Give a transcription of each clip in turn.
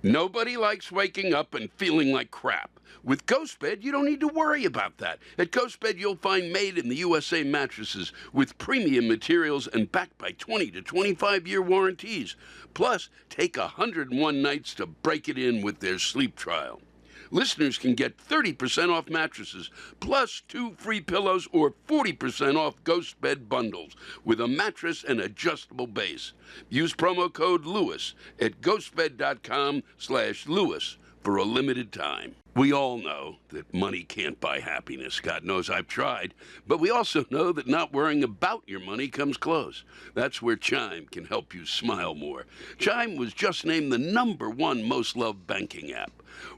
Nobody likes waking up and feeling like crap. With GhostBed, you don't need to worry about that. At GhostBed, you'll find made in the USA mattresses with premium materials and backed by 20 to 25-year warranties. Plus, take 101 nights to break it in with their sleep trial. Listeners can get 30% off mattresses, plus 2 free pillows or 40% off Ghost Bed bundles with a mattress and adjustable base. Use promo code Lewis at ghostbed.com/Lewis for a limited time. We all know that money can't buy happiness. God knows I've tried. But we also know that not worrying about your money comes close. That's where Chime can help you smile more. Chime was just named the #1 most loved banking app.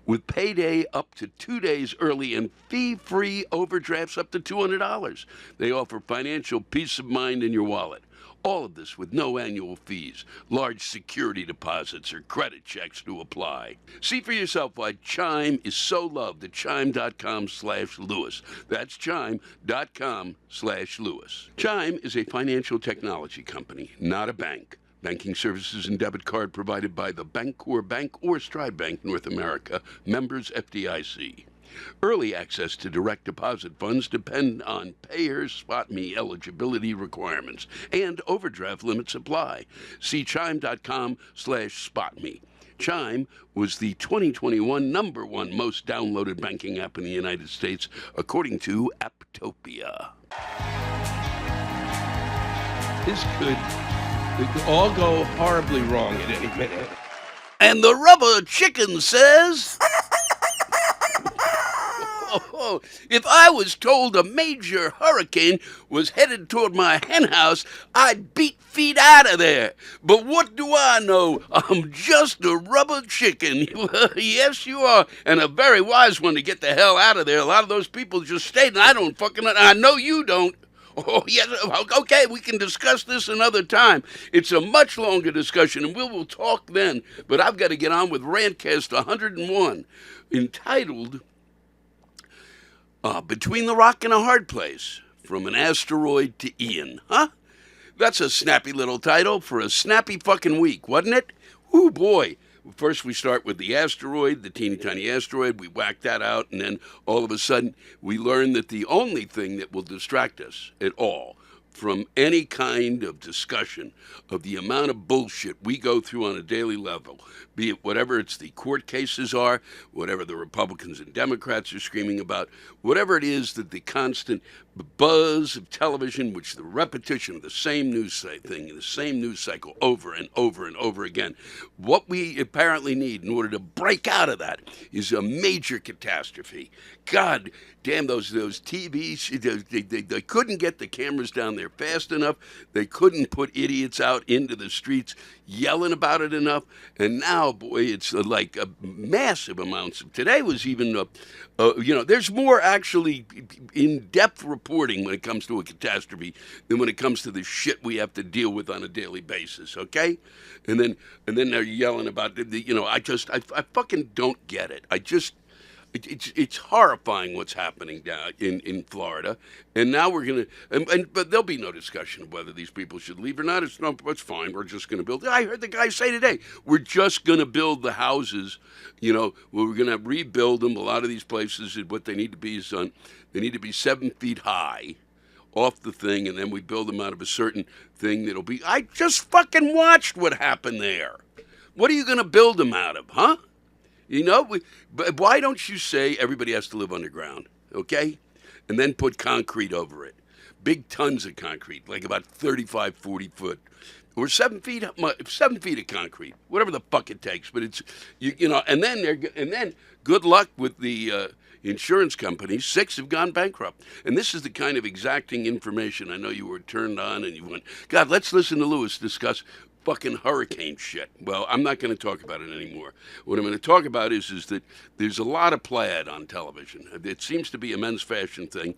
With payday up to 2 days early and fee-free overdrafts up to $200. They offer financial peace of mind in your wallet. All of this with no annual fees, large security deposits, or credit checks to apply. See for yourself why Chime is so loved at chime.com/Lewis. That's chime.com/Lewis. Chime is a financial technology company, not a bank. Banking services and debit card provided by the Bancorp Bank or Stride Bank North America, members FDIC. Early access to direct deposit funds depend on payers' SpotMe eligibility requirements, and overdraft limits apply. See chime.com/SpotMe. Chime was the 2021 #1 most downloaded banking app in the United States, according to Apptopia. This could all go horribly wrong at any minute. And the rubber chicken says... Oh, if I was told a major hurricane was headed toward my hen house, I'd beat feet out of there. But what do I know? I'm just a rubber chicken. Yes, you are, and a very wise one to get the hell out of there. A lot of those people just stayed, and I don't fucking... I know you don't. Oh, yes, okay, we can discuss this another time. It's a much longer discussion, and we'll talk then. But I've got to get on with Rantcast 101, entitled... Between the Rock and a Hard Place, from an asteroid to Ian. Huh? That's a snappy little title for a snappy fucking week, wasn't it? Ooh, boy. First we start with the asteroid, the teeny tiny asteroid. We whack that out, and then all of a sudden we learn that the only thing that will distract us at all from any kind of discussion of the amount of bullshit we go through on a daily level, be it whatever it's the court cases are, whatever the Republicans and Democrats are screaming about, whatever it is that the constant buzz of television, which the repetition of the same news thing, the same news cycle over and over and over again, what we apparently need in order to break out of that is a major catastrophe. God damn, those TVs, they couldn't get the cameras down there fast enough. They couldn't put idiots out into the streets yelling about it enough. And now, boy, it's like massive amounts of... Today was even, there's more actually in-depth reporting when it comes to a catastrophe than when it comes to the shit we have to deal with on a daily basis, okay? And then they're yelling about, I fucking don't get it. It's horrifying what's happening down in Florida, and now we're gonna. But there'll be no discussion of whether these people should leave or not. It's fine. We're just gonna build. I heard the guy say today, we're just gonna build the houses. We're gonna rebuild them. A lot of these places, what they need to be is they need to be 7 feet high off the thing, and then we build them out of a certain thing that'll be. I just fucking watched what happened there. What are you gonna build them out of, huh? But why don't you say everybody has to live underground, okay? And then put concrete over it. Big tons of concrete, like about 35, 40 foot. Or 7 feet of concrete, whatever the fuck it takes. But it's, and then good luck with the insurance companies. 6 have gone bankrupt. And this is the kind of exacting information. I know you were turned on and you went, God, let's listen to Lewis discuss fucking hurricane shit. Well, I'm not going to talk about it anymore. What I'm going to talk about is that there's a lot of plaid on television. It seems to be a men's fashion thing,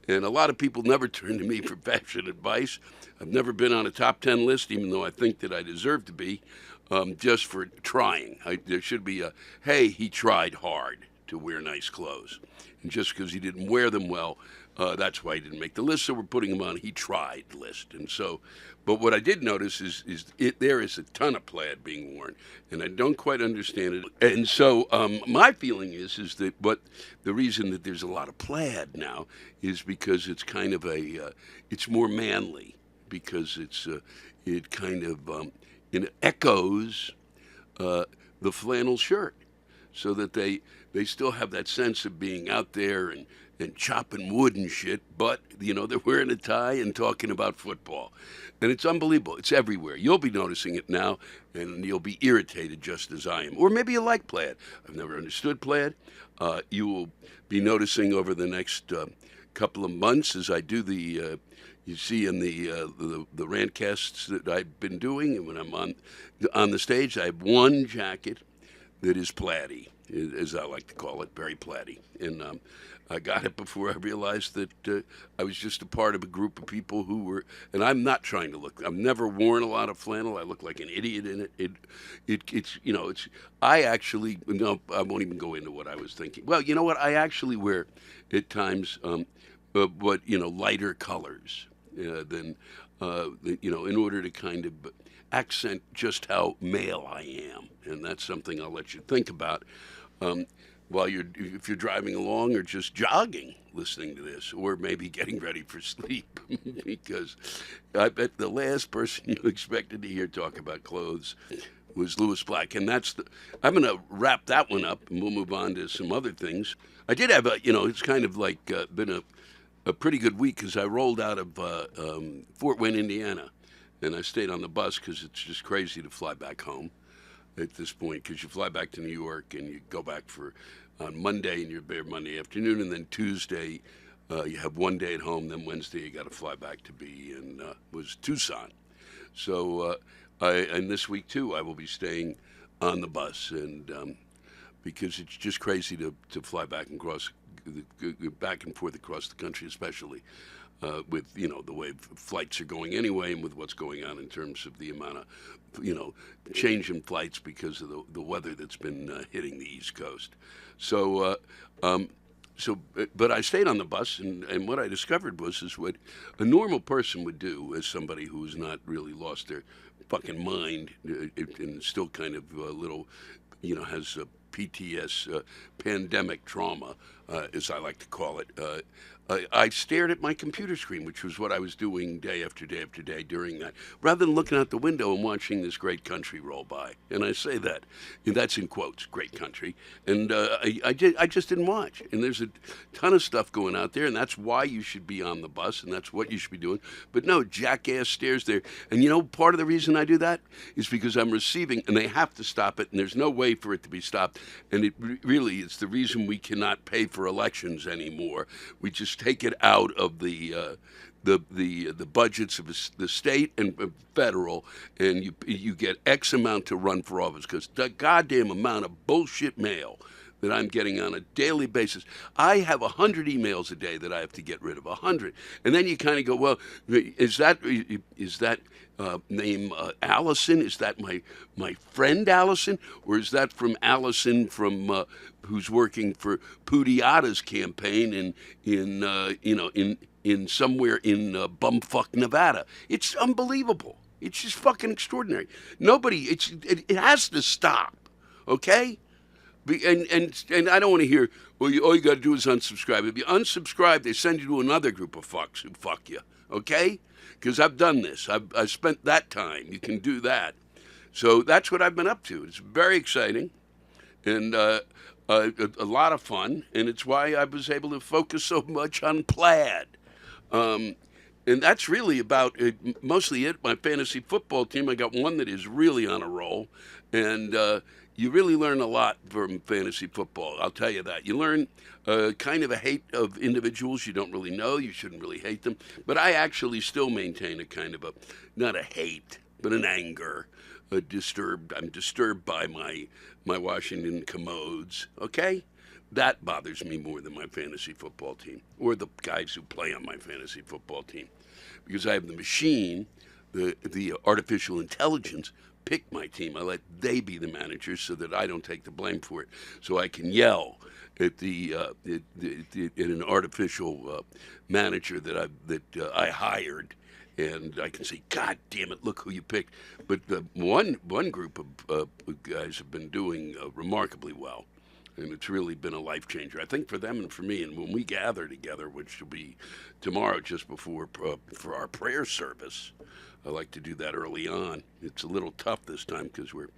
and a lot of people never turn to me for fashion advice. I've never been on a top 10 list, even though I think that I deserve to be, just for trying. There should be a, hey, he tried hard to wear nice clothes. And just because he didn't wear them well, that's why he didn't make the list. So we're putting him on he tried list. And so, but what I did notice is there is a ton of plaid being worn, and I don't quite understand it. And so my feeling is that the reason that there's a lot of plaid now is because it's kind of it's more manly, because it kind of it echoes the flannel shirt, so that they still have that sense of being out there and chopping wood and shit, but, they're wearing a tie and talking about football. And it's unbelievable. It's everywhere. You'll be noticing it now, and you'll be irritated just as I am. Or maybe you like plaid. I've never understood plaid. You will be noticing over the next couple of months as I do you see in the Rantcasts that I've been doing, and when I'm on the stage, I have one jacket that is plaiddy, as I like to call it, very plaiddy. And I got it before I realized that I was just a part of a group of people who were, and I'm not trying to look, I've never worn a lot of flannel. I look like an idiot in it. I actually, no, I won't even go into what I was thinking. Well, you know what? I actually wear at times, lighter colors than, in order to kind of accent just how male I am. And that's something I'll let you think about. If you're driving along or just jogging listening to this, or maybe getting ready for sleep, because I bet the last person you expected to hear talk about clothes was Lewis Black. And I'm going to wrap that one up, and we'll move on to some other things. I did have it's kind of like been a pretty good week, because I rolled out of Fort Wayne, Indiana, and I stayed on the bus because it's just crazy to fly back home at this point, because you fly back to New York and you go back on Monday, and you're there Monday afternoon, and then Tuesday you have one day at home, then Wednesday you got to fly back to be in Tucson. So and this week too I will be staying on the bus, and because it's just crazy to fly back and back and forth across the country, especially with the way flights are going anyway, and with what's going on in terms of the amount of change in flights because of the weather that's been hitting the East Coast. So but I stayed on the bus, and what I discovered is what a normal person would do, as somebody who's not really lost their fucking mind and still kind of a little, has a PTS, pandemic trauma, as I like to call it. I stared at my computer screen, which was what I was doing day after day after day during that, rather than looking out the window and watching this great country roll by. And I say that, and that's in quotes, great country. And I just didn't watch. And there's a ton of stuff going out there, and that's why you should be on the bus, and that's what you should be doing. But no, jackass stares there. And part of the reason I do that is because I'm receiving, and they have to stop it, and there's no way for it to be stopped. And it's the reason we cannot pay for elections anymore. We just take it out of the budgets of the state and federal, and you get X amount to run for office, because the goddamn amount of bullshit mail that I'm getting on a daily basis. I have 100 emails a day that I have to get rid of, 100. And then you kind of go, well, is that name Allison? Is that my friend Allison? Or is that from Allison from who's working for Pudiata's campaign in somewhere in bumfuck Nevada? It's unbelievable. It's just fucking extraordinary. It has to stop, okay? And I don't want to hear, well, all you got to do is unsubscribe. If you unsubscribe, they send you to another group of fucks who fuck you, okay? Because I've done this. I've spent that time. You can do that. So that's what I've been up to. It's very exciting and a lot of fun, and it's why I was able to focus so much on plaid. And that's really about mostly it. My fantasy football team, I got one that is really on a roll, and you really learn a lot from fantasy football. I'll tell you that. You learn kind of a hate of individuals you don't really know. You shouldn't really hate them. But I actually still maintain a kind of not a hate, but an anger. I'm disturbed by my Washington commodes, okay? That bothers me more than my fantasy football team, or the guys who play on my fantasy football team. Because I have the machine, the artificial intelligence, pick my team. I let they be the managers so that I don't take the blame for it. So I can yell at in an artificial manager that I hired, and I can say, "God damn it, look who you picked." But the one group of guys have been doing remarkably well, and it's really been a life changer, I think, for them and for me. And when we gather together, which will be tomorrow, just before for our prayer service, I like to do that early on. It's a little tough this time because we're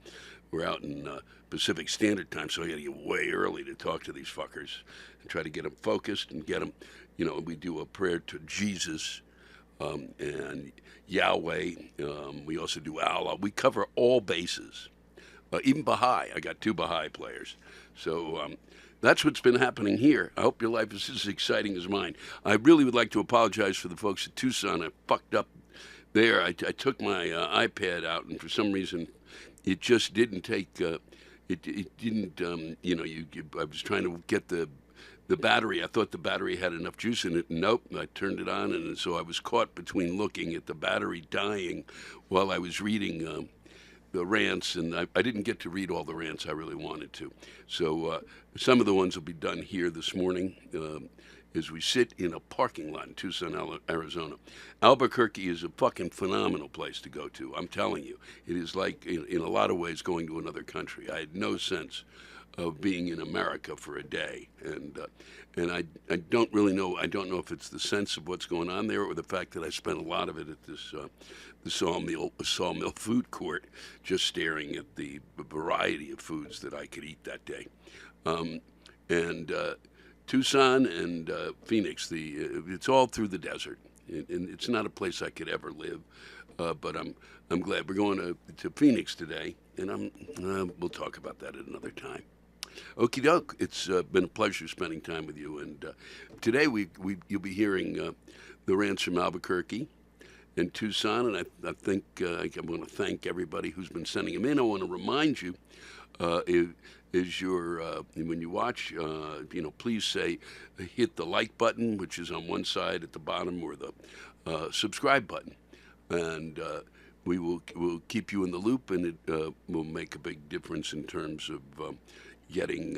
out in Pacific Standard Time, so I got to get way early to talk to these fuckers and try to get them focused and get them. You know, we do a prayer to Jesus and Yahweh. We also do Allah. We cover all bases, even Baha'i. I got 2 Baha'i players, so. That's what's been happening here. I hope your life is as exciting as mine. I really would like to apologize for the folks at Tucson. I fucked up there. I took my iPad out, and for some reason, it just didn't take. It didn't. I was trying to get the battery. I thought the battery had enough juice in it. Nope. I turned it on, and so I was caught between looking at the battery dying while I was reading the rants, and I didn't get to read all the rants I really wanted to. So some of the ones will be done here this morning as we sit in a parking lot in Tucson, Arizona. Albuquerque is a fucking phenomenal place to go to. I'm telling you. It is like, in a lot of ways, going to another country. I had no sense of being in America for a day, and I don't really know. I don't know if it's the sense of what's going on there or the fact that I spent a lot of it at this the sawmill food court, just staring at the variety of foods that I could eat that day. And Tucson and Phoenix, it's all through the desert, and it's not a place I could ever live. But I'm glad we're going to Phoenix today, and we'll talk about that at another time. Okie doke. It's been a pleasure spending time with you, and today you'll be hearing the rants from Albuquerque and Tucson, and I think I'm going to thank everybody who's been sending them in. I want to remind you, when you watch, please say hit the like button, which is on one side at the bottom, or the subscribe button, and we'll keep you in the loop, and it will make a big difference in terms of getting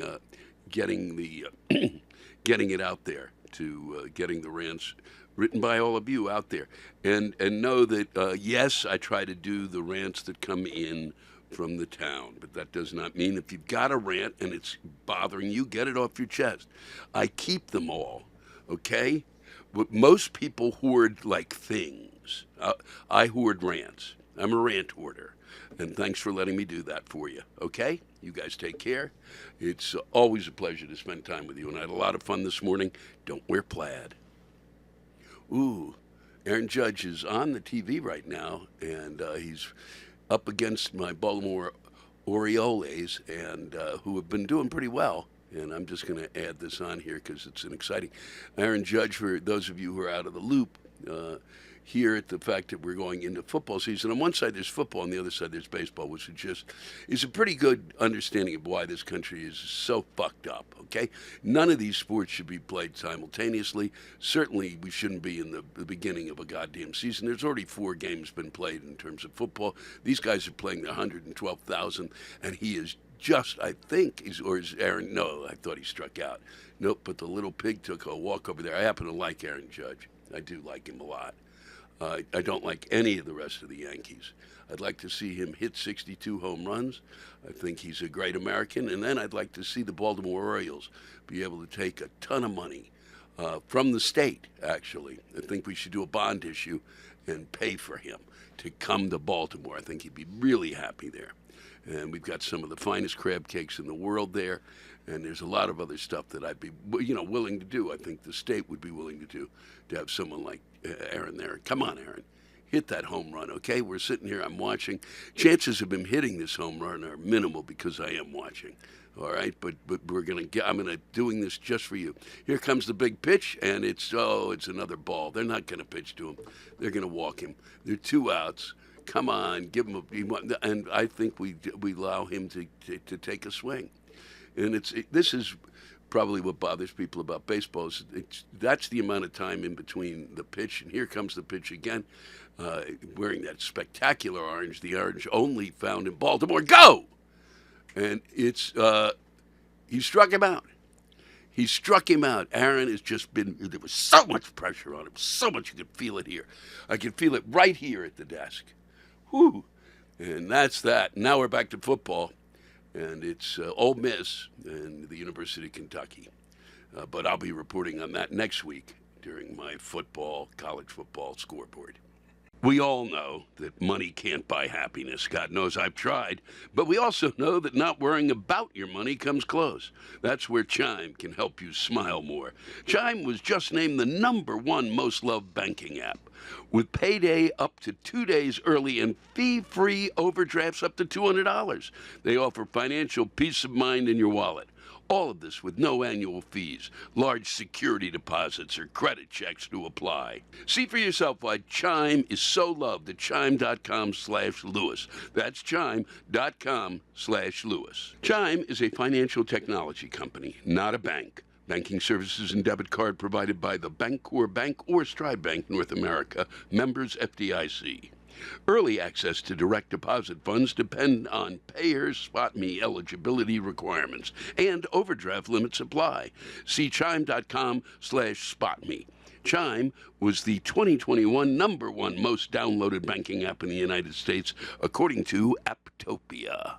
it out there, to getting the rants written by all of you out there, and know that yes, I try to do the rants that come in from the town, but that does not mean if you've got a rant and it's bothering you, get it off your chest. I keep them all, okay? But most people hoard like things. I hoard rants. I'm a rant hoarder, and thanks for letting me do that for you, okay? You guys take care. It's always a pleasure to spend time with you, and I had a lot of fun this morning. Don't wear plaid. Ooh, Aaron Judge is on the TV right now, and he's up against my Baltimore Orioles, and who have been doing pretty well. And I'm just going to add this on here because it's an exciting. Aaron Judge, for those of you who are out of the loop, here at the fact that we're going into football season. On one side there's football, on the other side there's baseball, which is a pretty good understanding of why this country is so fucked up, okay? None of these sports should be played simultaneously. Certainly we shouldn't be in the beginning of a goddamn season. There's already 4 games been played in terms of football. These guys are playing the 112,000, and he is just, I think, is Aaron, no, I thought he struck out. Nope, but the little pig took a walk over there. I happen to like Aaron Judge. I do like him a lot. I don't like any of the rest of the Yankees. I'd like to see him hit 62 home runs. I think he's a great American. And then I'd like to see the Baltimore Orioles be able to take a ton of money from the state, actually. I think we should do a bond issue and pay for him to come to Baltimore. I think he'd be really happy there. And we've got some of the finest crab cakes in the world there. And there's a lot of other stuff that I'd be, willing to do. I think the state would be willing to do, to have someone like Aaron there. Come on, Aaron. Hit that home run, okay? We're sitting here, I'm watching. Chances of him hitting this home run are minimal because I am watching. All right, but I'm doing this just for you. Here comes the big pitch, and it's another ball. They're not gonna pitch to him. They're gonna walk him. They're 2 outs. Come on, give him and I think we allow him to take a swing. And this is probably what bothers people about baseball is that's the amount of time in between the pitch, and here comes the pitch again, wearing that spectacular orange, the orange only found in Baltimore. Go! And it's he struck him out. He struck him out. Aaron has just been, there was so much pressure on him, so much, you could feel it here. I could feel it right here at the desk. Whew. And that's that. Now we're back to football, and it's Ole Miss and the University of Kentucky. But I'll be reporting on that next week during my college football scoreboard. We all know that money can't buy happiness. God knows I've tried. But we also know that not worrying about your money comes close. That's where Chime can help you smile more. Chime was just named the #1 most loved banking app. With payday up to 2 days early and fee-free overdrafts up to $200. They offer financial peace of mind in your wallet. All of this with no annual fees, large security deposits, or credit checks to apply. See for yourself why Chime is so loved at chime.com/Lewis. That's chime.com/Lewis. Chime is a financial technology company, not a bank. Banking services and debit card provided by the Bancorp Bank or Stride Bank North America, members FDIC. Early access to direct deposit funds depend on payers' SpotMe eligibility requirements, and overdraft limits apply. See chime.com/SpotMe. Chime was the 2021 #1 most downloaded banking app in the United States, according to Apptopia.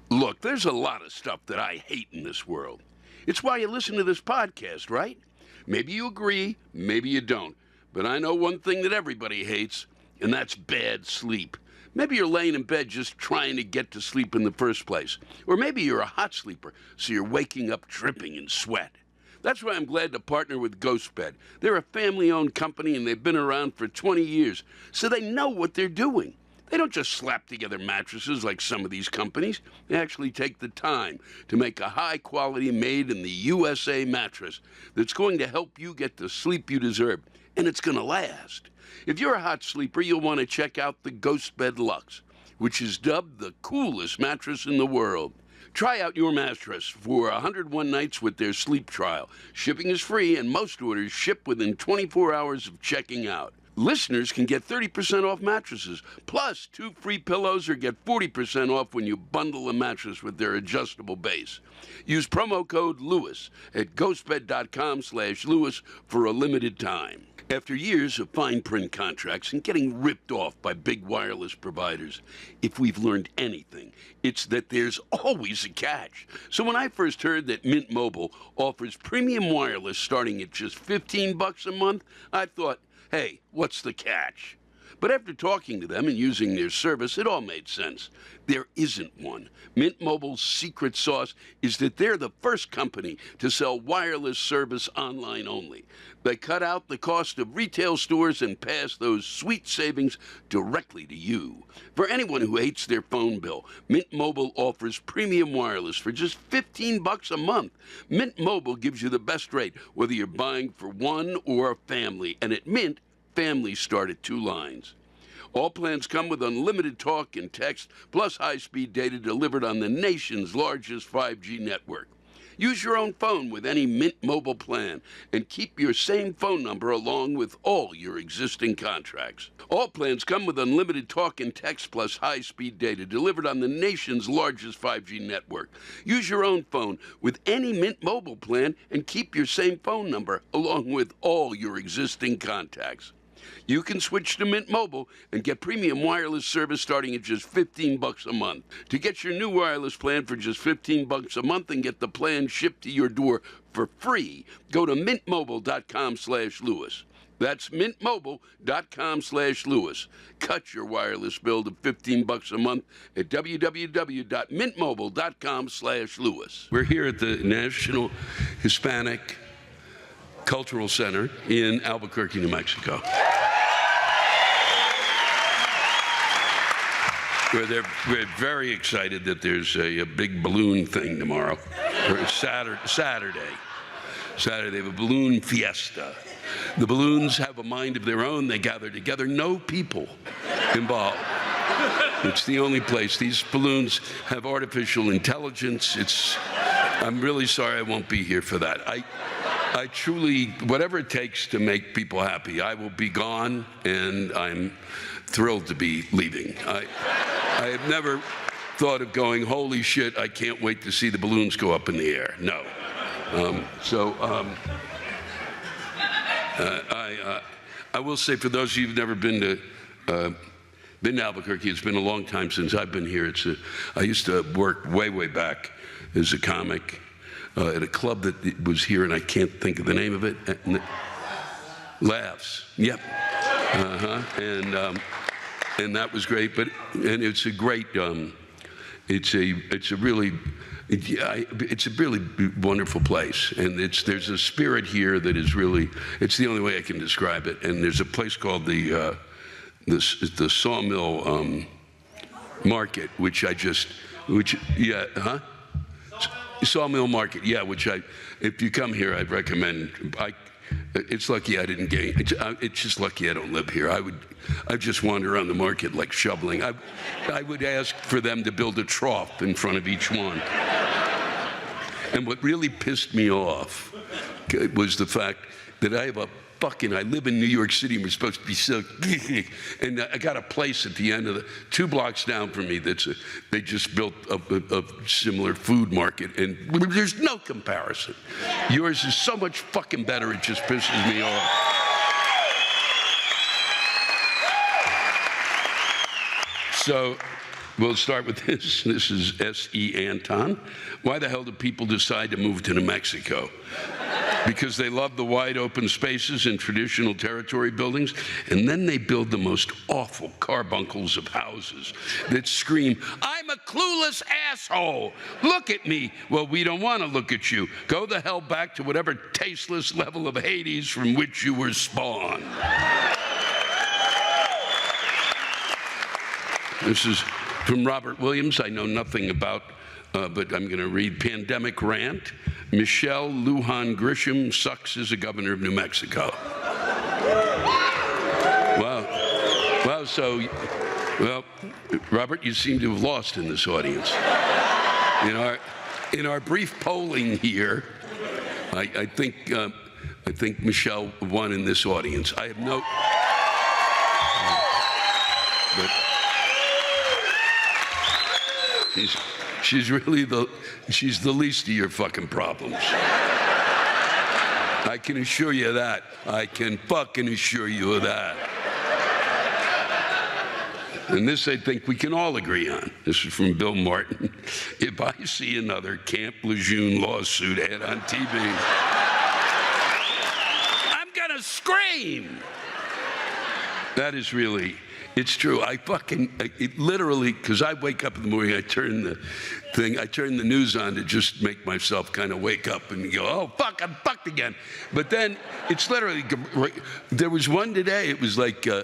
Look, there's a lot of stuff that I hate in this world. It's why you listen to this podcast, right? Maybe you agree, maybe you don't. But I know one thing that everybody hates, and that's bad sleep. Maybe you're laying in bed just trying to get to sleep in the first place. Or maybe you're a hot sleeper, so you're waking up dripping in sweat. That's why I'm glad to partner with GhostBed. They're a family-owned company, and they've been around for 20 years, so they know what they're doing. They don't just slap together mattresses like some of these companies. They actually take the time to make a high-quality, made-in-the-USA mattress that's going to help you get the sleep you deserve, and it's going to last. If you're a hot sleeper, you'll want to check out the GhostBed Luxe, which is dubbed the coolest mattress in the world. Try out your mattress for 101 nights with their sleep trial. Shipping is free, and most orders ship within 24 hours of checking out. Listeners can get 30% off mattresses, plus 2 free pillows, or get 40% off when you bundle a mattress with their adjustable base. Use promo code LEWIS at ghostbed.com/Lewis for a limited time. After years of fine print contracts and getting ripped off by big wireless providers, if we've learned anything, it's that there's always a catch. So when I first heard that Mint Mobile offers premium wireless starting at just $15 a month, I thought, hey, what's the catch? But after talking to them and using their service, it all made sense. There isn't one. Mint Mobile's secret sauce is that they're the first company to sell wireless service online only. They cut out the cost of retail stores and pass those sweet savings directly to you. For anyone who hates their phone bill, Mint Mobile offers premium wireless for just $15 a month. Mint Mobile gives you the best rate, whether you're buying for one or a family. And at Mint, families start at 2 lines. All plans come with unlimited talk and text, plus high-speed data delivered on the nation's largest 5G network. Use your own phone with any Mint Mobile plan and keep your same phone number along with all your existing contracts. All plans come with unlimited talk and text plus high-speed data delivered on the nation's largest 5G network. Use your own phone with any Mint Mobile plan and keep your same phone number along with all your existing contacts. You can switch to Mint Mobile and get premium wireless service starting at just $15 a month. To get your new wireless plan for just $15 a month and get the plan shipped to your door for free, go to mintmobile.com/Lewis. That's mintmobile.com/Lewis. Cut your wireless bill to $15 a month at www.mintmobile.com/Lewis. We're here at the National Hispanic Cultural Center in Albuquerque, New Mexico. We're very excited that there's a big balloon thing tomorrow, or Saturday. They have a balloon fiesta. The balloons have a mind of their own. They gather together. No people involved. It's the only place. These balloons have artificial intelligence. I'm really sorry I won't be here for that. I truly, whatever it takes to make people happy, I will be gone, and I'm thrilled to be leaving. I have never thought of going, holy shit, I can't wait to see the balloons go up in the air. No. I will say, for those of you who've never been to Albuquerque, it's been a long time since I've been here. I used to work way back as a comic at a club that was here, and I can't think of the name of it. Laughs. Yep. And that was great. And it's a great. It's a really wonderful place, and there's a spirit here that is really. It's the only way I can describe it. And there's a place called the Sawmill Market, Sawmill Market, yeah, if you come here, I'd recommend. It's lucky I didn't gain. It's just lucky I don't live here. I'd just wander around the market like shoveling. I would ask for them to build a trough in front of each one. And what really pissed me off was the fact that I live in New York City, and we're supposed to be so, and I got a place at the end of 2 blocks down from me they just built a similar food market, and there's no comparison. Yours is so much fucking better, it just pisses me off. So, we'll start with this. This is S.E. Anton. Why the hell do people decide to move to New Mexico? Because they love the wide open spaces and traditional territory buildings, and then they build the most awful carbuncles of houses that scream, I'm a clueless asshole, look at me. Well, we don't want to look at you. Go the hell back to whatever tasteless level of Hades from which you were spawned. This is from Robert Williams. I know nothing about, but I'm going to read Pandemic Rant. Michelle Lujan Grisham sucks as a governor of New Mexico. Wow. Well, Robert, you seem to have lost in this audience. In our brief polling here, I think Michelle won in this audience. I have no. But she's really she's the least of your fucking problems. I can assure you that. I can fucking assure you of that. And this, I think, we can all agree on. This is from Bill Martin. If I see another Camp Lejeune lawsuit ad on TV, I'm gonna scream. That is really. It's true. Literally, because I wake up in the morning, I turn the news on to just make myself kind of wake up and go, oh, fuck, I'm fucked again. But then it's literally, there was one today, it was like, I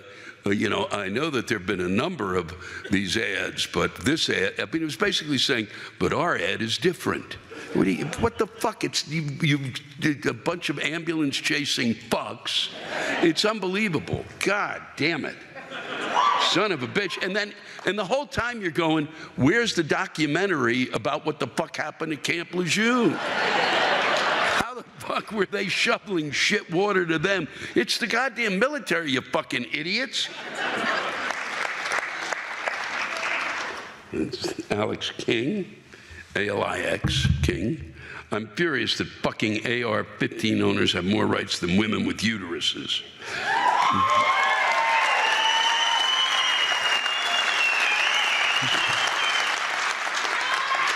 know that there have been a number of these ads, but this ad, it was basically saying, but our ad is different. What the fuck? It's you a bunch of ambulance chasing fucks. It's unbelievable. God damn it. Son of a bitch. And the whole time you're going, where's the documentary about what the fuck happened at Camp Lejeune? How the fuck were they shoveling shit water to them? It's the goddamn military, you fucking idiots. It's Alex King, A-L-I-X, King. I'm furious that fucking AR-15 owners have more rights than women with uteruses.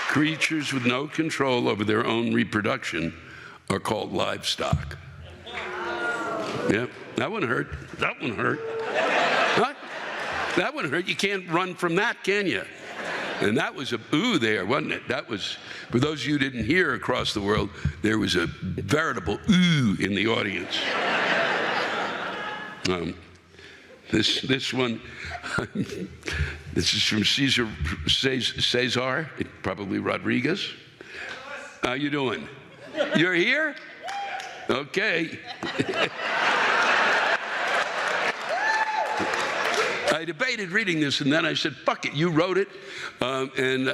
Creatures with no control over their own reproduction are called livestock. Yep, that one hurt. That one hurt. What? That one hurt. You can't run from that, can you? And that was a ooh there, wasn't it? That was, for those of you who didn't hear across the world, there was a veritable ooh in the audience. This one, this is from Cesar, probably Rodriguez. How you doing? You're here? Okay. I debated reading this, and then I said, fuck it, you wrote it, and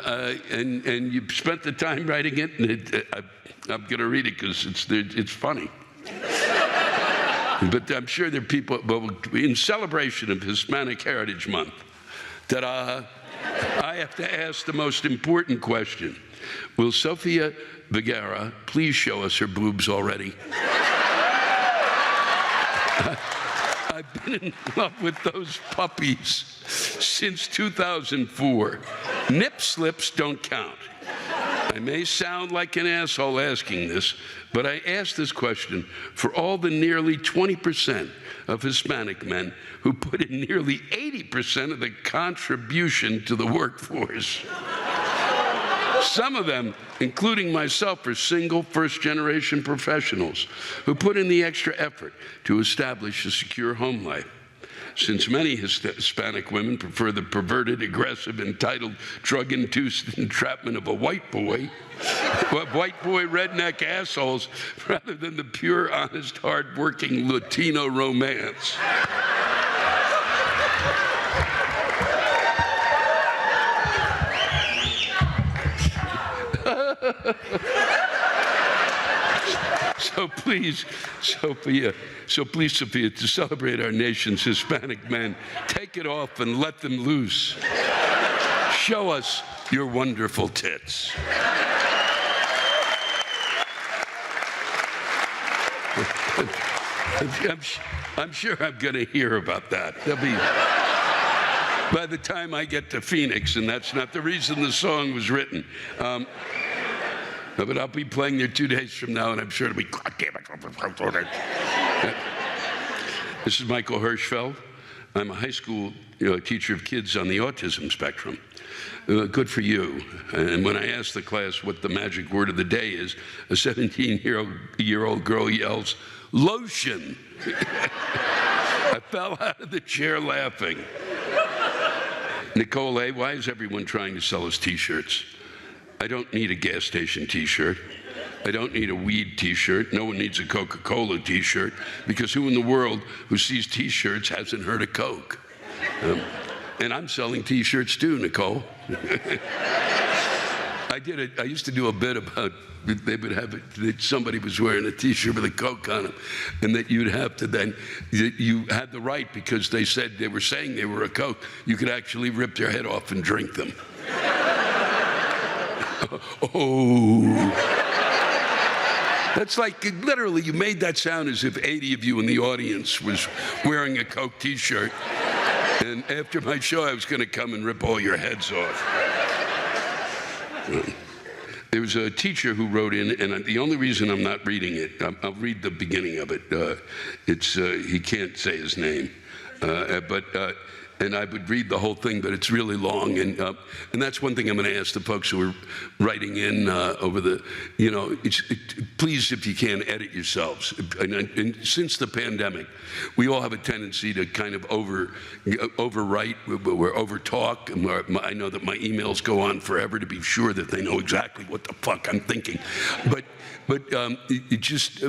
you spent the time writing it, and I'm going to read it because it's funny. But I'm sure there are people, in celebration of Hispanic Heritage Month, ta-da, I have to ask the most important question. Will Sofia Vergara please show us her boobs already? I've been in love with those puppies since 2004. Nip slips don't count. I may sound like an asshole asking this, but I ask this question for all the nearly 20% of Hispanic men who put in nearly 80% of the contribution to the workforce. Some of them, including myself, are single first-generation professionals who put in the extra effort to establish a secure home life. Since many Hispanic women prefer the perverted, aggressive, entitled, drug-induced entrapment of a white boy redneck assholes, rather than the pure, honest, hard-working Latino romance. So please, Sophia, to celebrate our nation's Hispanic men, take it off and let them loose. Show us your wonderful tits. I'm sure I'm going to hear about that. By the time I get to Phoenix, and that's not the reason the song was written. But I'll be playing there 2 days from now, and I'm sure it'll be, God damn it. This is Michael Hirschfeld. I'm a high school teacher of kids on the autism spectrum. Good for you. And when I ask the class what the magic word of the day is, a 17-year-old girl yells, lotion. I fell out of the chair laughing. Nicole A., why is everyone trying to sell us T-shirts? I don't need a gas station T-shirt. I don't need a weed T-shirt. No one needs a Coca-Cola T-shirt, because who in the world who sees T-shirts hasn't heard of Coke? And I'm selling T-shirts too, Nicole. I used to do a bit about they would have it, that somebody was wearing a T-shirt with a Coke on it, and that you'd have to then, you had the right, because they said they were saying they were a Coke, you could actually rip their head off and drink them. Oh. That's like, literally, you made that sound as if 80 of you in the audience was wearing a Coke T-shirt. And after my show, I was going to come and rip all your heads off. There was a teacher who wrote in, and the only reason I'm not reading it, I'll read the beginning of it. He can't say his name, and I would read the whole thing, but it's really long, and that's one thing I'm going to ask the folks who are writing in over the, please, if you can, edit yourselves. And since the pandemic, we all have a tendency to kind of overwrite, or overtalk. I know that my emails go on forever to be sure that they know exactly what the fuck I'm thinking, but just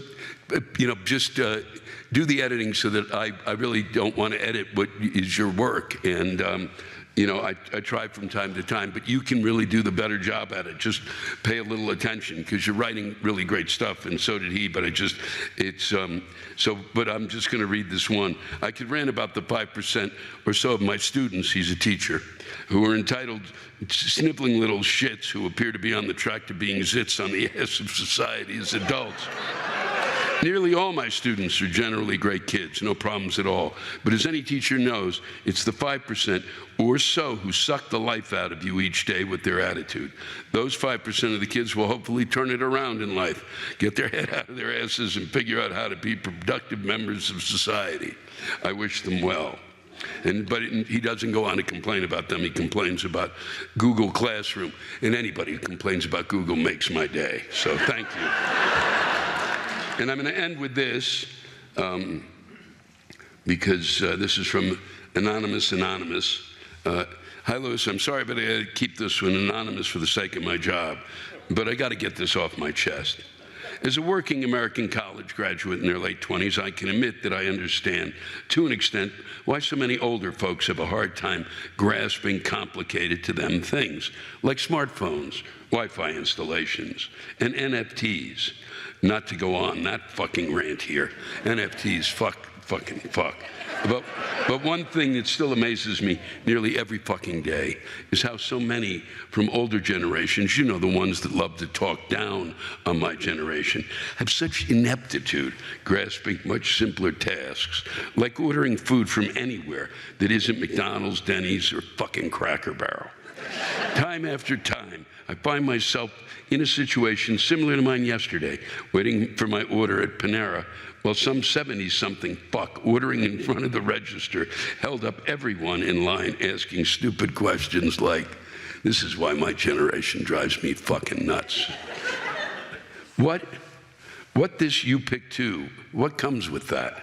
do the editing so that I really don't want to edit what is your work. And, I try from time to time, but you can really do the better job at it. Just pay a little attention, because you're writing really great stuff, and so did he, but but I'm just going to read this one. I could rant about the 5% or so of my students, he's a teacher, who are entitled sniveling little shits who appear to be on the track to being zits on the ass of society as adults. Nearly all my students are generally great kids, no problems at all. But as any teacher knows, it's the 5% or so who suck the life out of you each day with their attitude. Those 5% of the kids will hopefully turn it around in life, get their head out of their asses, and figure out how to be productive members of society. I wish them well. But he doesn't go on to complain about them. He complains about Google Classroom. And anybody who complains about Google makes my day. So thank you. And I'm going to end with this, because this is from Anonymous. Hi, Louis. I'm sorry, but I got to keep this one anonymous for the sake of my job. But I got to get this off my chest. As a working American college graduate in their late 20s, I can admit that I understand, to an extent, why so many older folks have a hard time grasping complicated to them things, like smartphones, Wi-Fi installations, and NFTs. Not to go on that fucking rant here. NFTs, fuck. But one thing that still amazes me nearly every fucking day is how so many from older generations, you know, the ones that love to talk down on my generation, have such ineptitude grasping much simpler tasks, like ordering food from anywhere that isn't McDonald's, Denny's, or fucking Cracker Barrel. Time after time, I find myself in a situation similar to mine yesterday, waiting for my order at Panera, while some 70-something fuck ordering in front of the register held up everyone in line asking stupid questions like, "This is why my generation drives me fucking nuts." What this you pick two? What comes with that?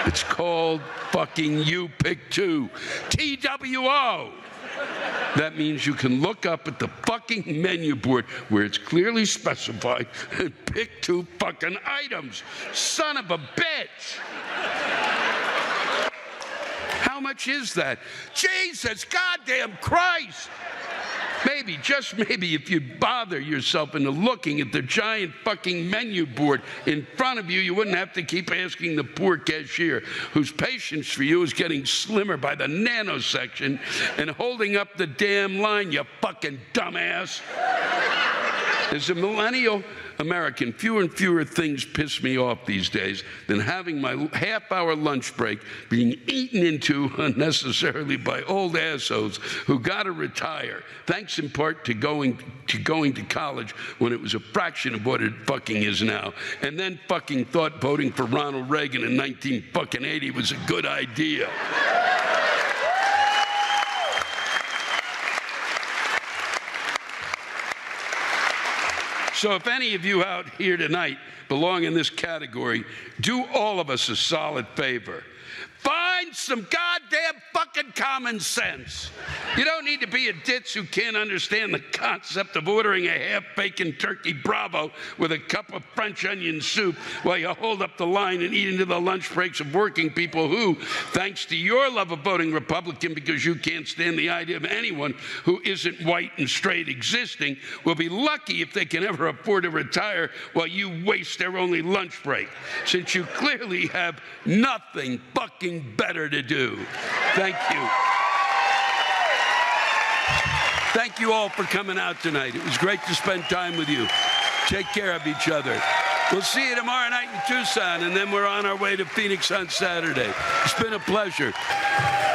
It's called fucking you pick two. TWO. That means you can look up at the fucking menu board where it's clearly specified and pick two fucking items. Son of a bitch! How much is that? Jesus goddamn Christ! Maybe, just maybe, if you'd bother yourself into looking at the giant fucking menu board in front of you, you wouldn't have to keep asking the poor cashier, whose patience for you is getting slimmer by the nanosecond, and holding up the damn line, you fucking dumbass. As a millennial American, fewer and fewer things piss me off these days than having my half-hour lunch break being eaten into unnecessarily by old assholes who got to retire, thanks in part to going to college when it was a fraction of what it fucking is now, and then fucking thought voting for Ronald Reagan in 1980 was a good idea. So if any of you out here tonight belong in this category, do all of us a solid favor. Find some goddamn fucking common sense. You don't need to be a ditz who can't understand the concept of ordering a half-bacon turkey Bravo with a cup of French onion soup while you hold up the line and eat into the lunch breaks of working people who, thanks to your love of voting Republican because you can't stand the idea of anyone who isn't white and straight existing, will be lucky if they can ever afford to retire while you waste their only lunch break, since you clearly have nothing fucking better to do. Thank you. Thank you all for coming out tonight. It was great to spend time with you. Take care of each other. We'll see you tomorrow night in Tucson, and then we're on our way to Phoenix on Saturday. It's been a pleasure.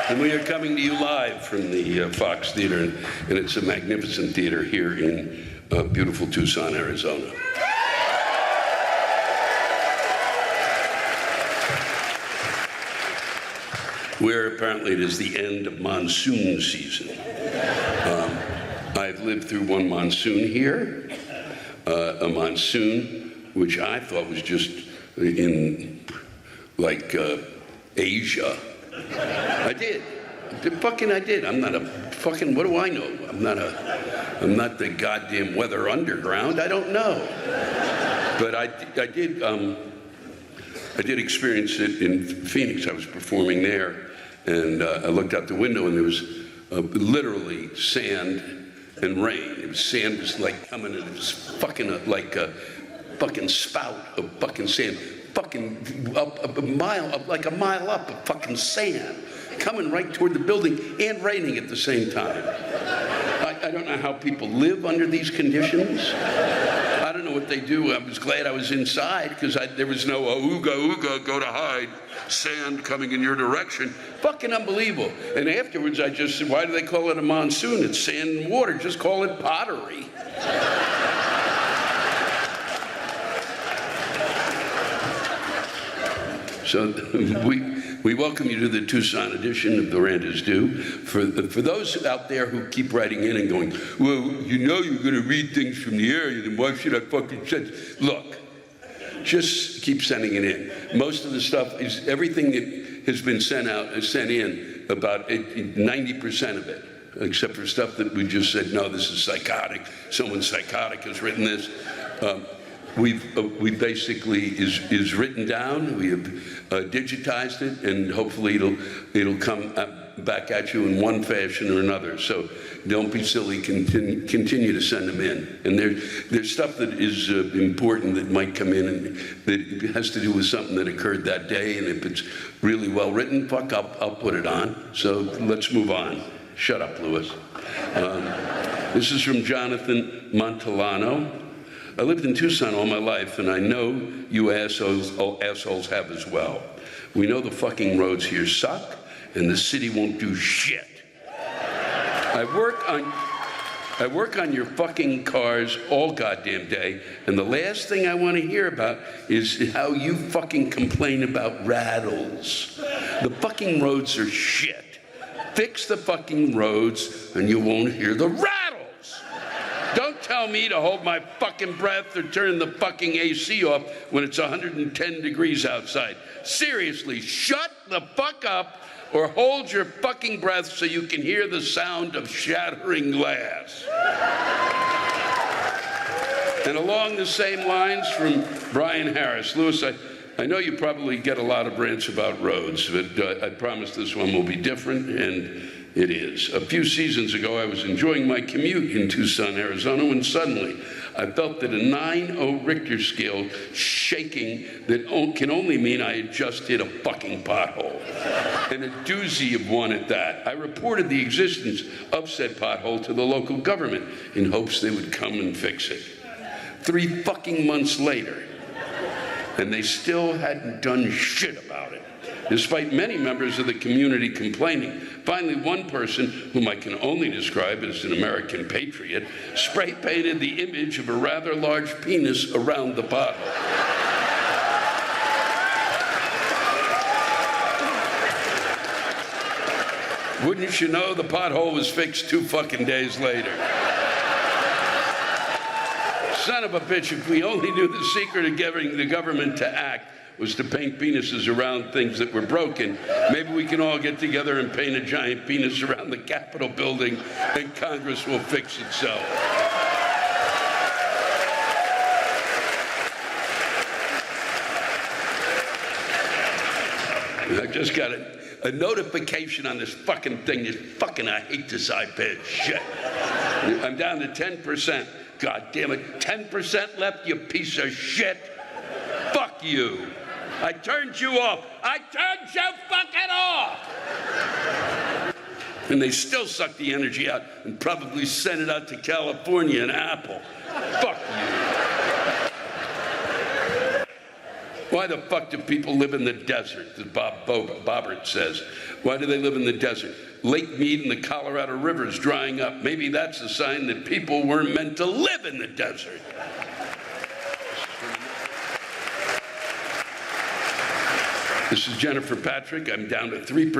And we are coming to you live from the Fox Theater, and it's a magnificent theater here in beautiful Tucson, Arizona. Where apparently it is the end of monsoon season. I've lived through one monsoon here, a monsoon which I thought was just in, like, Asia. I did. I did. I'm not a fucking, what do I know? I'm not the goddamn weather underground. I don't know. But I did experience it in Phoenix. I was performing there. And I looked out the window, and there was literally sand and rain. It was sand was like coming, and it was fucking like a fucking spout of fucking sand, fucking up a mile, like a mile up of fucking sand, coming right toward the building and raining at the same time. I don't know how people live under these conditions. I don't know what they do. I was glad I was inside because there was no ooga, go to hide, sand coming in your direction. Fucking unbelievable. And afterwards I just said, why do they call it a monsoon? It's sand and water. Just call it pottery. So we welcome you to the Tucson edition of The Rant is Due. For those out there who keep writing in and going, well, you know you're going to read things from the area, then why should I fucking send? Look, just keep sending it in. Most of the stuff is, everything that has been sent in, about 90% of it, except for stuff that we just said, no, this is psychotic. Someone psychotic has written this. we basically is written down. We have digitized it, and hopefully it'll come back at you in one fashion or another. So don't be silly. Continue to send them in. And there's stuff that is important that might come in and that has to do with something that occurred that day. And if it's really well written, fuck, I'll put it on. So let's move on. Shut up, Louis. This is from Jonathan Montellano. I lived in Tucson all my life, and I know you assholes have as well. We know the fucking roads here suck, and the city won't do shit. I work on your fucking cars all goddamn day, and the last thing I want to hear about is how you fucking complain about rattles. The fucking roads are shit. Fix the fucking roads, and you won't hear the rattles. Don't tell me to hold my fucking breath or turn the fucking AC off when it's 110 degrees outside. Seriously, shut the fuck up or hold your fucking breath so you can hear the sound of shattering glass. And along the same lines from Brian Harris. Louis, I know you probably get a lot of rants about roads, but I promise this one will be different, and it is. A few seasons ago, I was enjoying my commute in Tucson, Arizona, when suddenly I felt that a 9.0 Richter scale shaking that can only mean I had just hit a fucking pothole. And a doozy of one at that. I reported the existence of said pothole to the local government in hopes they would come and fix it. 3 fucking months later, and they still hadn't done shit about it, despite many members of the community complaining. Finally, one person, whom I can only describe as an American patriot, spray painted the image of a rather large penis around the pothole. Wouldn't you know, the pothole was fixed 2 fucking days later. Son of a bitch, if we only knew the secret of getting the government to act was to paint penises around things that were broken, maybe we can all get together and paint a giant penis around the Capitol building and Congress will fix itself. I just got a notification on this fucking thing. I hate this iPad shit. I'm down to 10%. God damn it, 10% left, you piece of shit. Fuck you. I turned you off. I turned you fucking off. And they still suck the energy out and probably send it out to California and Apple. Fuck you. Why the fuck do people live in the desert, as Bob Bobbert says? Why do they live in the desert? Lake Mead and the Colorado River is drying up. Maybe that's a sign that people weren't meant to live in the desert. This is Jennifer Patrick. I'm down to 3%.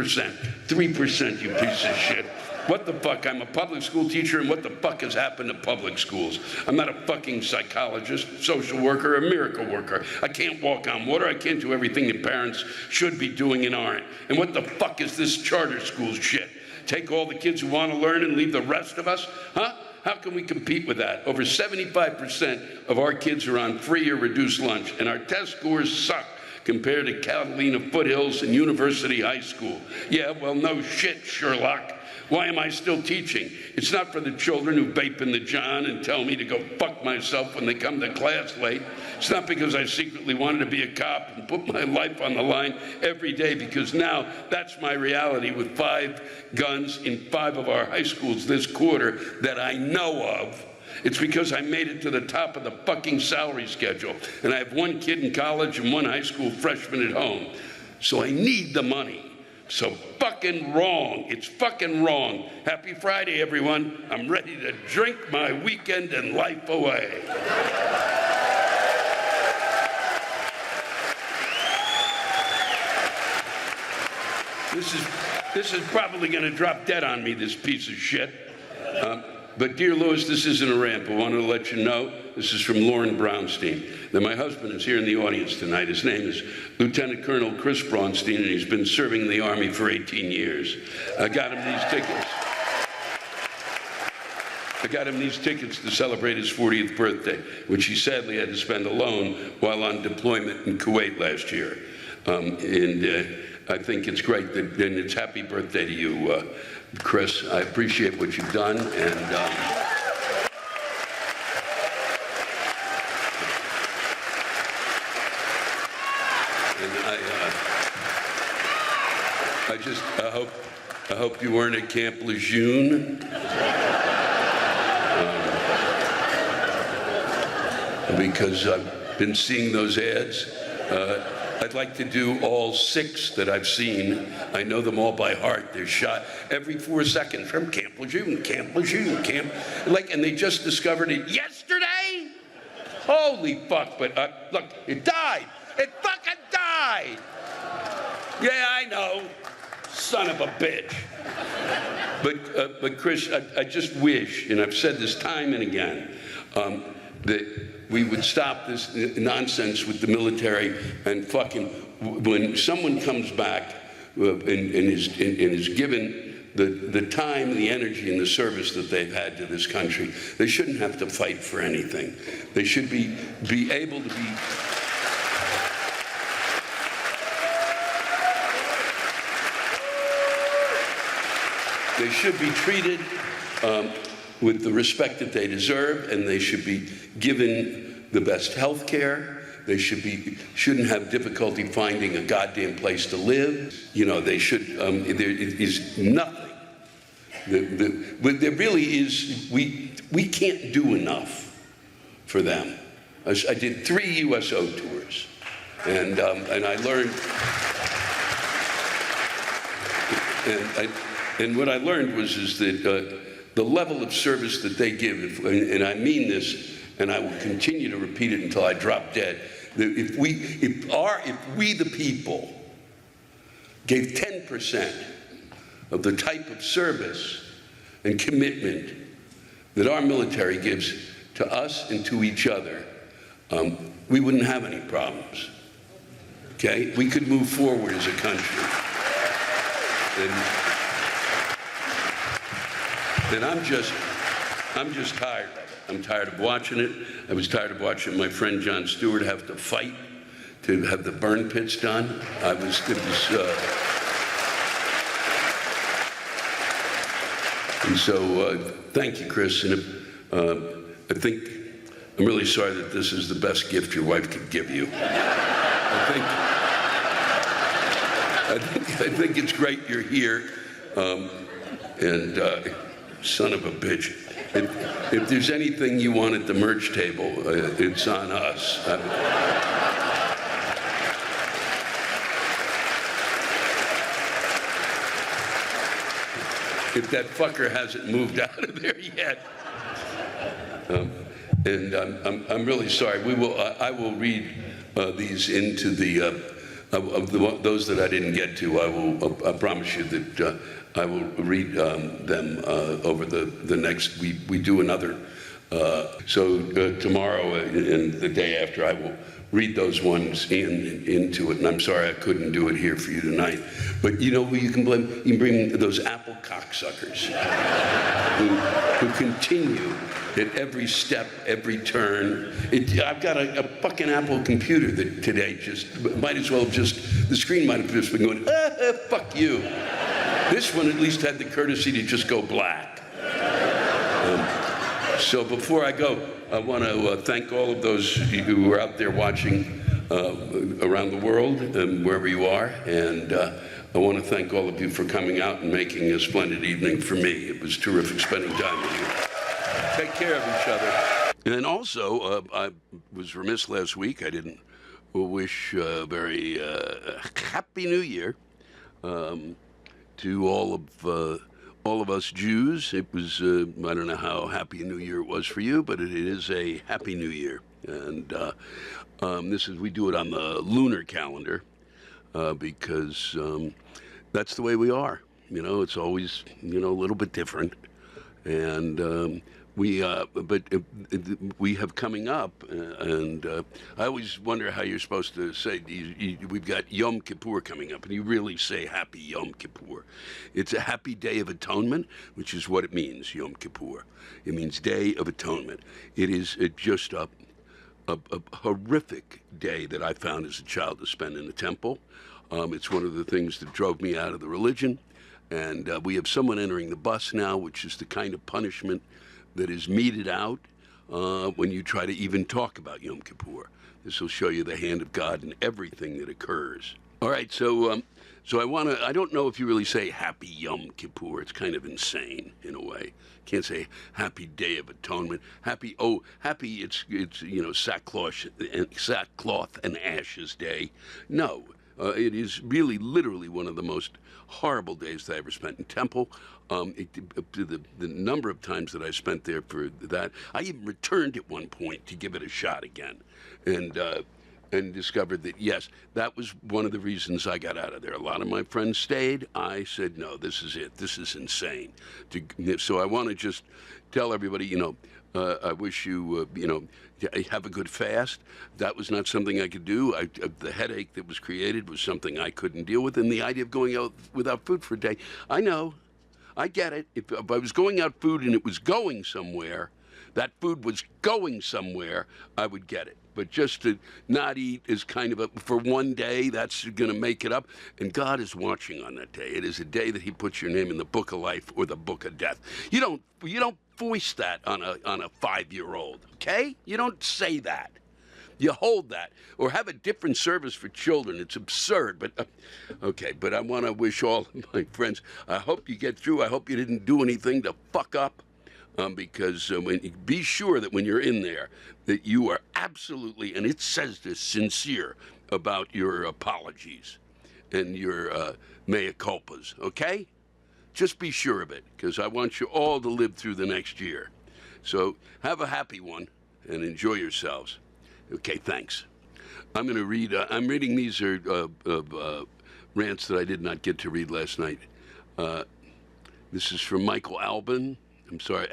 3%, you piece of shit. What the fuck? I'm a public school teacher, and what the fuck has happened to public schools? I'm not a fucking psychologist, social worker, or miracle worker. I can't walk on water. I can't do everything that parents should be doing and aren't. And what the fuck is this charter school shit? Take all the kids who want to learn and leave the rest of us? Huh? How can we compete with that? Over 75% of our kids are on free or reduced lunch, and our test scores suck compared to Catalina Foothills and University High School. Yeah, well, no shit, Sherlock. Why am I still teaching? It's not for the children who vape in the John and tell me to go fuck myself when they come to class late. It's not because I secretly wanted to be a cop and put my life on the line every day, because now that's my reality with 5 guns in 5 of our high schools this quarter that I know of. It's because I made it to the top of the fucking salary schedule, and I have 1 kid in college and 1 high school freshman at home. So I need the money. So fucking wrong. It's fucking wrong. Happy Friday, everyone. I'm ready to drink my weekend and life away. This is probably going to drop dead on me, this piece of shit. But dear Louis, this isn't a rant. I wanted to let you know, this is from Lauren Brownstein, that my husband is here in the audience tonight. His name is Lieutenant Colonel Chris Braunstein, and he's been serving in the Army for 18 years. I got him these tickets. I got him these tickets to celebrate his 40th birthday, which he sadly had to spend alone while on deployment in Kuwait last year. I think it's great that, and it's happy birthday to you, Chris. I appreciate what you've done, and I hope you weren't at Camp Lejeune. Because I've been seeing those ads. I'd like to do all 6 that I've seen. I know them all by heart. They're shot every 4 seconds from Camp Lejeune, Camp Lejeune, Camp. And they just discovered it yesterday? Holy fuck, but look, it died. It fucking died. Yeah, I know. Son of a bitch. But Chris, I just wish, and I've said this time and again, that we would stop this nonsense with the military and fucking, when someone comes back and is given the time, the energy, and the service that they've had to this country, they shouldn't have to fight for anything. They should be able to be. They should be treated with the respect that they deserve, and they should be given the best health care. They shouldn't have difficulty finding a goddamn place to live. You know, they should, there is nothing. But there really is, we can't do enough for them. I did 3 USO tours, and I learned, and what I learned is that the level of service that they give, and I mean this, and I will continue to repeat it until I drop dead, that if we the people gave 10% of the type of service and commitment that our military gives to us and to each other, we wouldn't have any problems. Okay? We could move forward as a country. And I'm just tired of it. I'm tired of watching it. I was tired of watching my friend Jon Stewart have to fight to have the burn pits done. And so thank you, Chris. And I think I'm really sorry that this is the best gift your wife could give you. I think it's great you're here. Son of a bitch. If there's anything you want at the merch table, it's on us. If that fucker hasn't moved out of there yet. I'm really sorry. I will read these into those that I didn't get to. I promise you that I will read them over the next. We do another. So tomorrow and the day after, I will read those ones into it. And I'm sorry I couldn't do it here for you tonight. But you know who you can blame? You can bring those Apple cocksuckers who continue at every step, every turn. I've got a fucking Apple computer that today might as well the screen might have just been going, fuck you. This one at least had the courtesy to just go black. So before I go, I want to thank all of those who are out there watching around the world, wherever you are, and I want to thank all of you for coming out and making a splendid evening for me. It was terrific spending time with you. Take care of each other. And also, I was remiss last week. I didn't wish a very happy New Year to all of us Jews. It was, I don't know how happy a New Year it was for you, but it is a happy New Year. And we do it on the lunar calendar because that's the way we are. You know, it's always, a little bit different. And we have coming up, and I always wonder how you're supposed to say, we've got Yom Kippur coming up, and you really say Happy Yom Kippur. It's a happy day of atonement, which is what it means, Yom Kippur. It means Day of Atonement. It is just a horrific day that I found as a child to spend in the temple. It's one of the things that drove me out of the religion, and we have someone entering the bus now, which is the kind of punishment that is meted out when you try to even talk about Yom Kippur. This will show you the hand of God in everything that occurs. All right, so I don't know if you really say Happy Yom Kippur. It's kind of insane in a way. Can't say Happy Day of Atonement. Happy, it's sackcloth and ashes day. No. It is really, literally one of the most horrible days that I ever spent in temple. The number of times that I spent there for that, I even returned at one point to give it a shot again, and discovered that yes, that was one of the reasons I got out of there. A lot of my friends stayed. I said no, this is it. This is insane. So I want to just tell everybody, I wish you, have a good fast. That was not something I could do. The headache that was created was something I couldn't deal with. And the idea of going out without food for a day, I know. I get it. If I was going out food and it was going somewhere, that food was going somewhere, I would get it. But just to not eat is kind of for one day, that's going to make it up. And God is watching on that day. It is a day that he puts your name in the book of life or the book of death. You don't voice that on a 5-year-old, okay? You don't say that. You hold that. Or have a different service for children. It's absurd, but okay. But I want to wish all my friends, I hope you get through. I hope you didn't do anything to fuck up. Because be sure that when you're in there, that you are absolutely, and it says this, sincere about your apologies and your mea culpas, okay? Just be sure of it, because I want you all to live through the next year. So have a happy one and enjoy yourselves. Okay, thanks. I'm going to read, I'm reading, these are rants that I did not get to read last night. This is from Michael Albin. I'm sorry,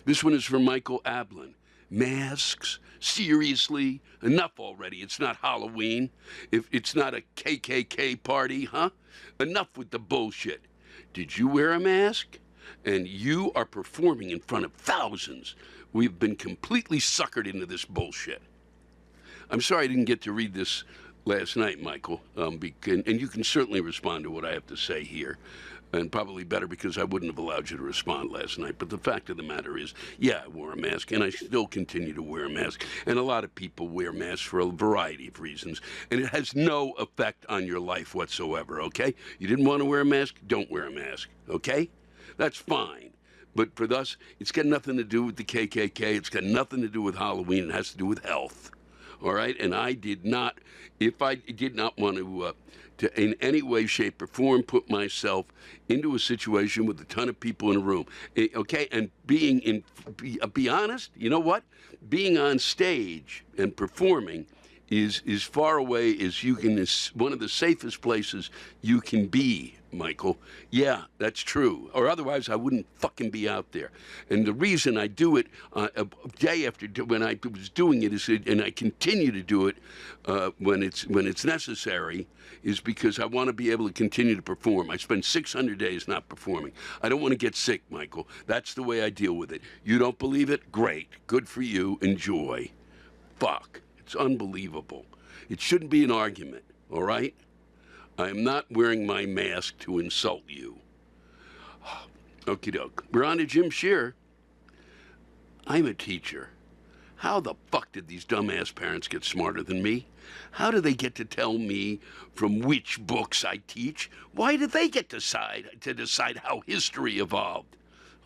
this one is from Michael Ablin. Masks? Seriously? Enough already. It's not Halloween. If it's not a KKK party, huh? Enough with the bullshit. Did you wear a mask? And you are performing in front of thousands. We've been completely suckered into this bullshit. I'm sorry I didn't get to read this last night, Michael, and you can certainly respond to what I have to say here. And probably better because I wouldn't have allowed you to respond last night. But the fact of the matter is, yeah, I wore a mask, and I still continue to wear a mask. And a lot of people wear masks for a variety of reasons. And it has no effect on your life whatsoever, okay? You didn't want to wear a mask? Don't wear a mask, okay? That's fine. But for us, it's got nothing to do with the KKK. It's got nothing to do with Halloween. It has to do with health. All right, and I did not, if I did not want to in any way, shape, or form put myself into a situation with a ton of people in a room, okay, and be honest, you know what? Being on stage and performing is far away as you can, is one of the safest places you can be, Michael. Yeah, that's true. Or otherwise, I wouldn't fucking be out there. And the reason I do it day after day, when I was doing it, and I continue to do it when it's necessary, is because I want to be able to continue to perform. I spend 600 days not performing. I don't want to get sick, Michael. That's the way I deal with it. You don't believe it? Great. Good for you. Enjoy. Fuck. It's unbelievable. It shouldn't be an argument, all right? I am not wearing my mask to insult you. Okie doke. We're on to Jim Shear. I'm a teacher. How the fuck did these dumbass parents get smarter than me? How do they get to tell me from which books I teach? Why do they get to decide how history evolved?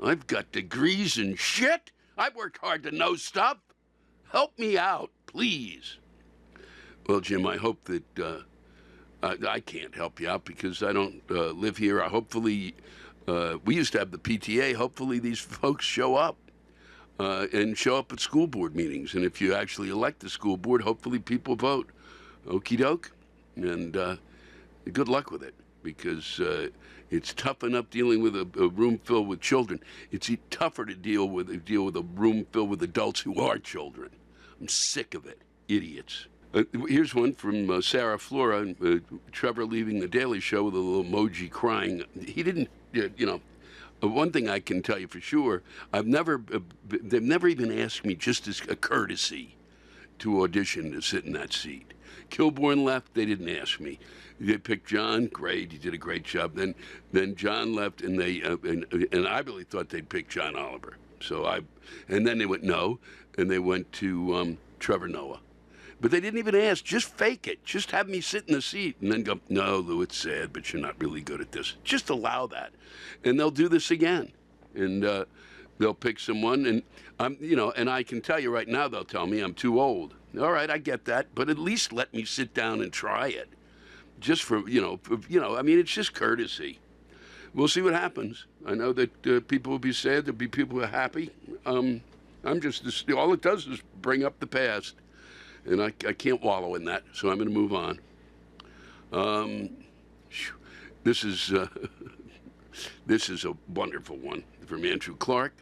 I've got degrees in shit. I've worked hard to know stuff. Help me out, please. Well, Jim, I hope that I can't help you out because I don't live here. Hopefully, we used to have the PTA. Hopefully these folks show up and show up at school board meetings. And if you actually elect the school board, hopefully people vote. Okie doke. And good luck with it because It's tough enough dealing with a room filled with children. It's tougher to deal with a room filled with adults who are children. I'm sick of it. Idiots. Here's one from Sarah Flora. Trevor leaving the Daily Show with a little emoji crying. He didn't, one thing I can tell you for sure, they've never even asked me just as a courtesy to audition to sit in that seat. Kilborn left, they didn't ask me. They picked John, great, he did a great job. Then John left, and and I really thought they'd pick John Oliver. And then they went no, and they went to Trevor Noah. But they didn't even ask, just fake it. Just have me sit in the seat and then go, no, Lou, it's sad, but you're not really good at this. Just allow that. And they'll do this again. And they'll pick someone, and and I can tell you right now, they'll tell me I'm too old. All right, I get that, but at least let me sit down and try it. Just for, it's just courtesy. We'll see what happens. I know that people will be sad, there'll be people who are happy. All it does is bring up the past. And I can't wallow in that, so I'm going to move on. This is a wonderful one from Andrew Clark.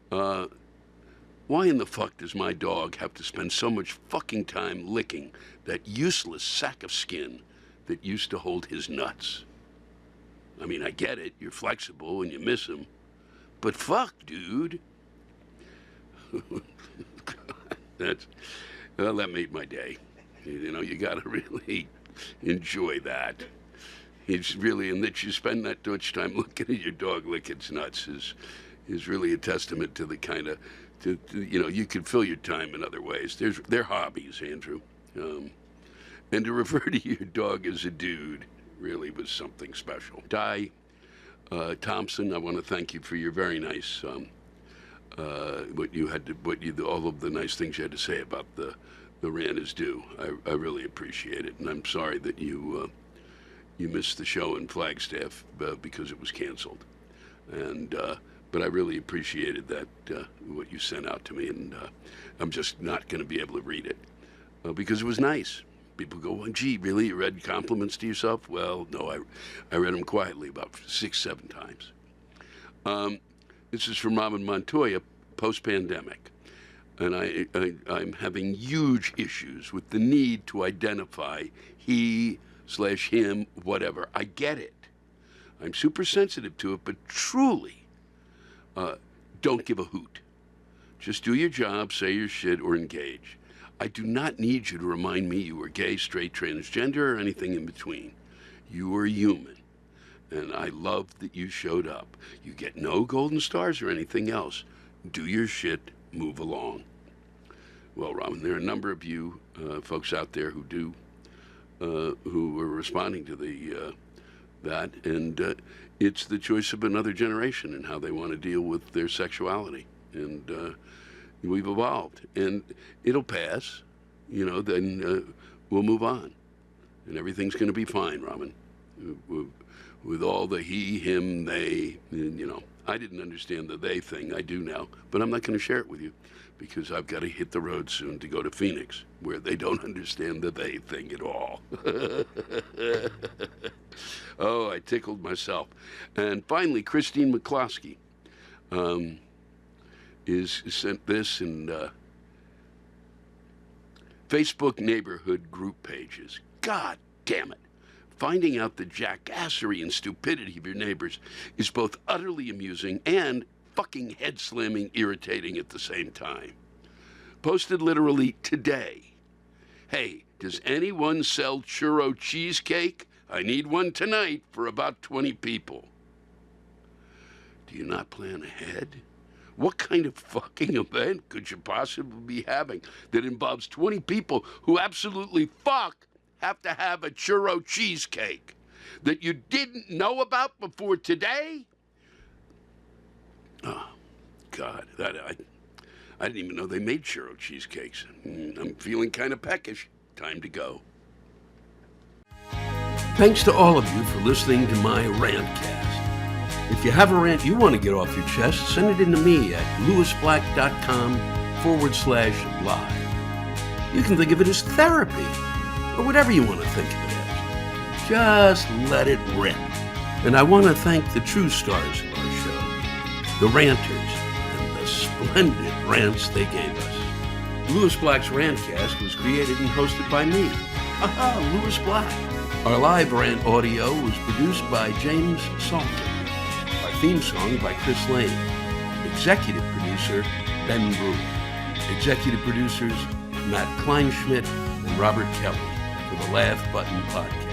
Why in the fuck does my dog have to spend so much fucking time licking that useless sack of skin that used to hold his nuts? I mean, I get it. You're flexible and you miss him. But fuck, dude. That made my day. You got to really enjoy that. It's really, and that you spend that much time looking at your dog lick its nuts is really a testament to the kind of, you can fill your time in other ways. They're hobbies, Andrew. And to refer to your dog as a dude really was something special. Di Thompson, I want to thank you for your very nice all of the nice things you had to say about the rant is due. I really appreciate it, and I'm sorry that you missed the show in Flagstaff because it was canceled. But I really appreciated that what you sent out to me, and I'm just not going to be able to read it because it was nice. People go, well, gee, really? You read compliments to yourself? Well, no, I read them quietly about 6-7 times. This is from Robin Montoya, post-pandemic. And I'm having huge issues with the need to identify he/him, whatever. I get it. I'm super sensitive to it, but truly, don't give a hoot. Just do your job, say your shit, or engage. I do not need you to remind me you were gay, straight, transgender, or anything in between. You are human. And I love that you showed up. You get no golden stars or anything else. Do your shit, move along. Well, Robin, there are a number of you folks out there who are responding to that, and it's the choice of another generation and how they want to deal with their sexuality. And we've evolved, and it'll pass, then we'll move on. And everything's going to be fine, Robin. With all the he, him, they, I didn't understand the they thing. I do now, but I'm not going to share it with you because I've got to hit the road soon to go to Phoenix, where they don't understand the they thing at all. Oh, I tickled myself. And finally, Christine McCloskey is sent this in Facebook neighborhood group pages. God damn it. Finding out the jackassery and stupidity of your neighbors is both utterly amusing and fucking head-slamming irritating at the same time. Posted literally today. Hey, does anyone sell churro cheesecake? I need one tonight for about 20 people. Do you not plan ahead? What kind of fucking event could you possibly be having that involves 20 people who absolutely have to have a churro cheesecake that you didn't know about before today? Oh, God, I didn't even know they made churro cheesecakes. I'm feeling kind of peckish. Time to go. Thanks to all of you for listening to my Rantcast. If you have a rant you want to get off your chest, send it in to me at lewisblack.com/live. You can think of it as therapy, or whatever you want to think of it as. Just let it rip. And I want to thank the true stars of our show, the Ranters, and the splendid rants they gave us. Lewis Black's Rantcast was created and hosted by me. Haha, Lewis Black. Our live rant audio was produced by James Salter. Our theme song by Chris Lane. Executive producer, Ben Brewer. Executive producers, Matt Kleinschmidt and Robert Kelly for the Laugh Button Podcast.